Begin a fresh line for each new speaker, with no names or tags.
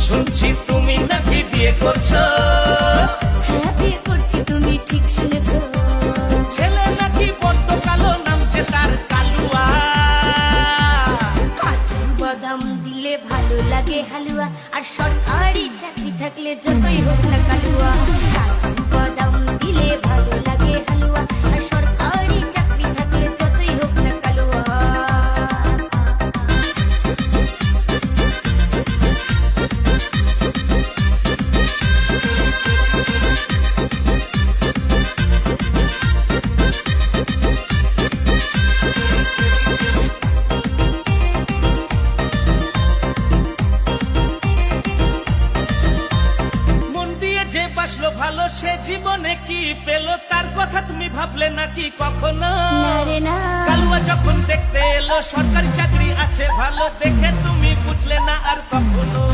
শুনছি তুমি নাকি বিয়ে করছো।
হ্যাঁ বিয়ে করছি, তুমি ঠিক শুনেছো।
ছেলে নাকি বড্ড কালো, নামছে তার কালুয়া।
কাজু বাদাম দিলে ভালো লাগে হালুয়া, আর সরকারি চাকরি থাকলে যতই হোক না কালুয়া। কাজু বাদাম দিলে ভালো লাগে হালুয়া, আর সরকারি চাকরি থাকলে যতই হোক না কালুয়া।
মন দিয়ে যে বাসলো ভালো, সে জীবনে কি পেল, তার কথা তুমি ভাবলে নাকি কখনো?
না রে না।
কালুয়া যখন দেখতে এলো সরকারি চাকরি আছে ভালো, দেখে তুমি বুঝলে না আর কখনো।